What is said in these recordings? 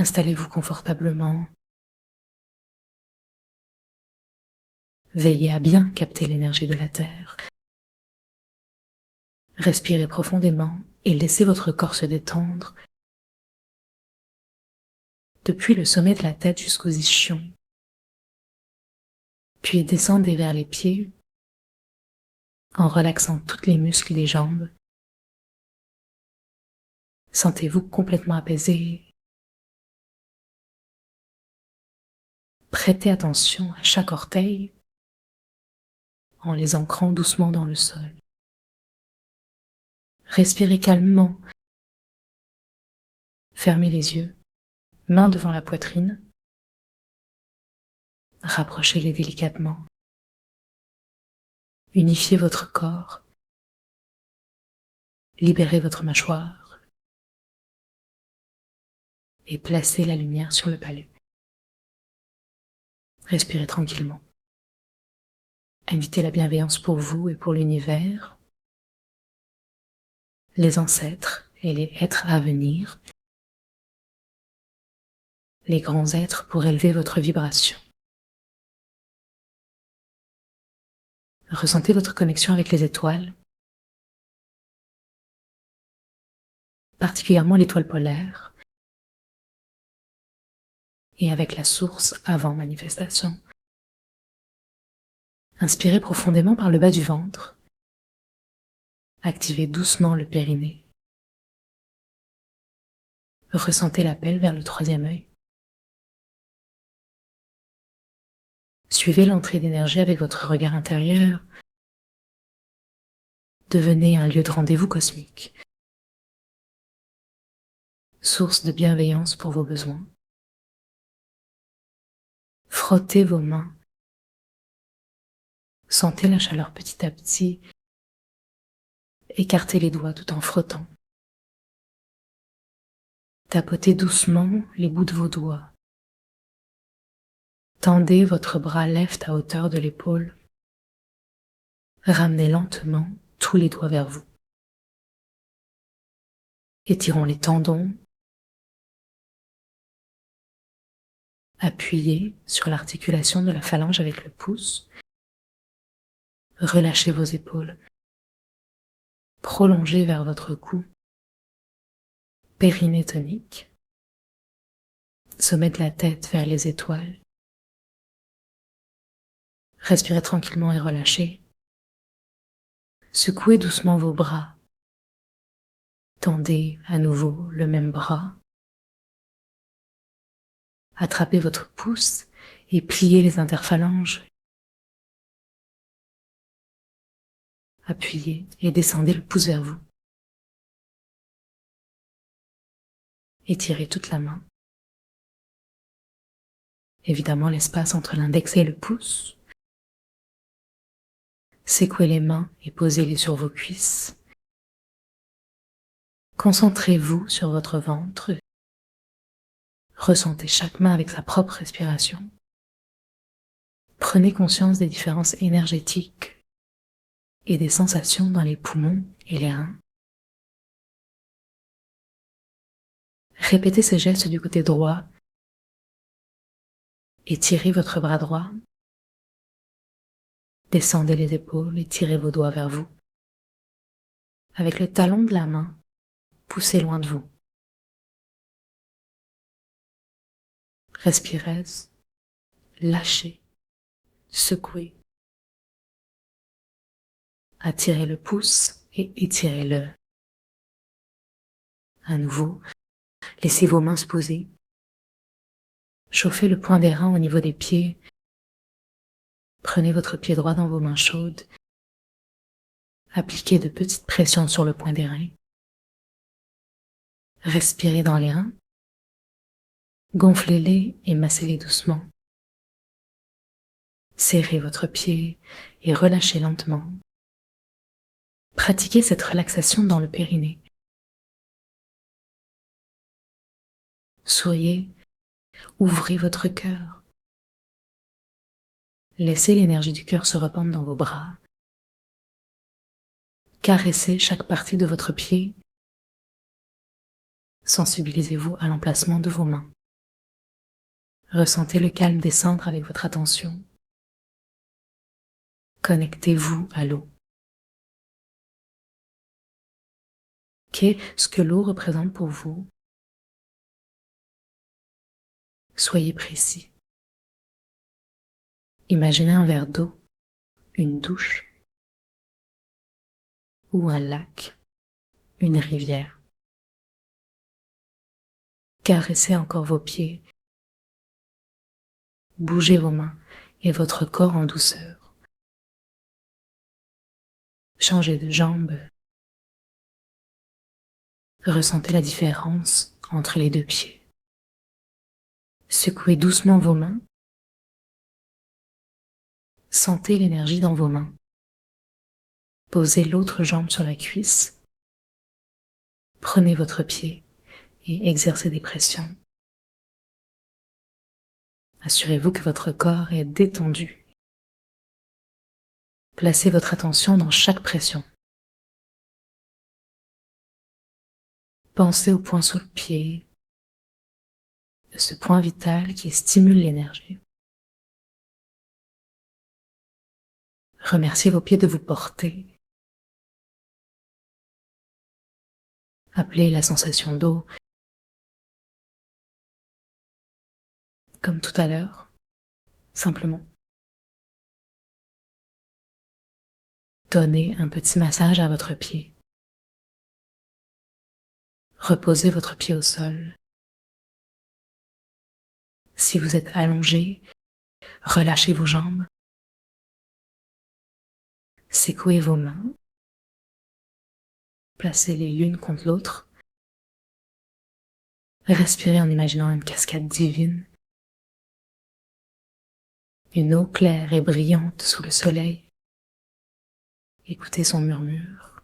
Installez-vous confortablement. Veillez à bien capter l'énergie de la Terre. Respirez profondément et laissez votre corps se détendre depuis le sommet de la tête jusqu'aux ischions. Puis descendez vers les pieds en relaxant tous les muscles des jambes. Sentez-vous complètement apaisé. Prêtez attention à chaque orteil en les ancrant doucement dans le sol. Respirez calmement. Fermez les yeux, mains devant la poitrine. Rapprochez-les délicatement. Unifiez votre corps. Libérez votre mâchoire. Et placez la lumière sur le palais. Respirez tranquillement. Invitez la bienveillance pour vous et pour l'univers, les ancêtres et les êtres à venir, les grands êtres pour élever votre vibration. Ressentez votre connexion avec les étoiles, particulièrement l'étoile polaire, et avec la source avant manifestation. Inspirez profondément par le bas du ventre. Activez doucement le périnée. Ressentez l'appel vers le troisième œil. Suivez l'entrée d'énergie avec votre regard intérieur. Devenez un lieu de rendez-vous cosmique. Source de bienveillance pour vos besoins. Frottez vos mains. Sentez la chaleur petit à petit. Écartez les doigts tout en frottant. Tapotez doucement les bouts de vos doigts. Tendez votre bras left à hauteur de l'épaule. Ramenez lentement tous les doigts vers vous. Étirons les tendons. Appuyez sur l'articulation de la phalange avec le pouce. Relâchez vos épaules. Prolongez vers votre cou. Périnée tonique. Sommet de la tête vers les étoiles. Respirez tranquillement et relâchez. Secouez doucement vos bras. Tendez à nouveau le même bras. Attrapez votre pouce et pliez les interphalanges. Appuyez et descendez le pouce vers vous. Étirez toute la main. Évidemment, l'espace entre l'index et le pouce. Secouez les mains et posez-les sur vos cuisses. Concentrez-vous sur votre ventre. Ressentez chaque main avec sa propre respiration. Prenez conscience des différences énergétiques et des sensations dans les poumons et les reins. Répétez ces gestes du côté droit. Étirez votre bras droit. Descendez les épaules et tirez vos doigts vers vous. Avec le talon de la main, poussez loin de vous. Respirez, lâchez, secouez. Attirez le pouce et étirez-le. À nouveau, laissez vos mains se poser. Chauffez le point des reins au niveau des pieds. Prenez votre pied droit dans vos mains chaudes. Appliquez de petites pressions sur le point des reins. Respirez dans les reins. Gonflez-les et massez-les doucement. Serrez votre pied et relâchez lentement. Pratiquez cette relaxation dans le périnée. Souriez, ouvrez votre cœur. Laissez l'énergie du cœur se répandre dans vos bras. Caressez chaque partie de votre pied. Sensibilisez-vous à l'emplacement de vos mains. Ressentez le calme descendre avec votre attention. Connectez-vous à l'eau. Qu'est-ce que l'eau représente pour vous? Soyez précis. Imaginez un verre d'eau, une douche, ou un lac, une rivière. Caressez encore vos pieds. Bougez vos mains et votre corps en douceur. Changez de jambes. Ressentez la différence entre les deux pieds. Secouez doucement vos mains. Sentez l'énergie dans vos mains. Posez l'autre jambe sur la cuisse. Prenez votre pied et exercez des pressions. Assurez-vous que votre corps est détendu. Placez votre attention dans chaque pression. Pensez au point sous le pied, ce point vital qui stimule l'énergie. Remerciez vos pieds de vous porter. Appelez la sensation d'eau. Comme tout à l'heure, simplement. Donnez un petit massage à votre pied. Reposez votre pied au sol. Si vous êtes allongé, relâchez vos jambes. Secouez vos mains. Placez-les l'une contre l'autre. Respirez en imaginant une cascade divine. Une eau claire et brillante sous le soleil. Écoutez son murmure.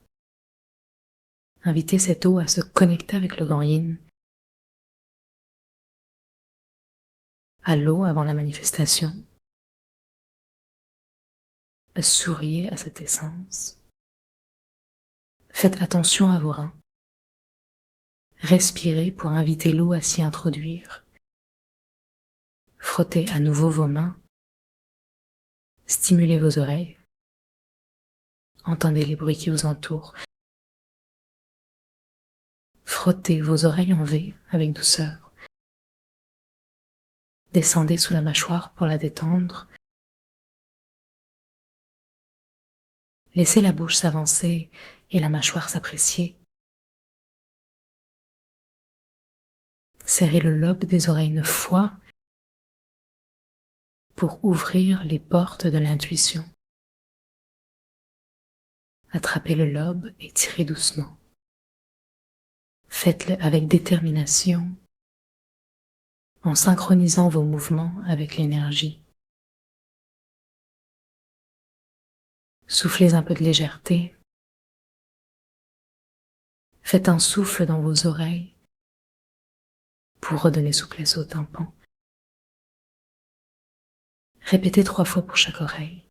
Invitez cette eau à se connecter avec le grand yin. À l'eau avant la manifestation. Souriez à cette essence. Faites attention à vos reins. Respirez pour inviter l'eau à s'y introduire. Frottez à nouveau vos mains. Stimulez vos oreilles. Entendez les bruits qui vous entourent. Frottez vos oreilles en V avec douceur. Descendez sous la mâchoire pour la détendre. Laissez la bouche s'avancer et la mâchoire s'apprécier. Serrez le lobe des oreilles 9 fois pour ouvrir les portes de l'intuition. Attrapez le lobe et tirez doucement. Faites-le avec détermination, en synchronisant vos mouvements avec l'énergie. Soufflez un peu de légèreté. Faites un souffle dans vos oreilles pour redonner souplesse au tympan. Répétez 3 fois pour chaque oreille.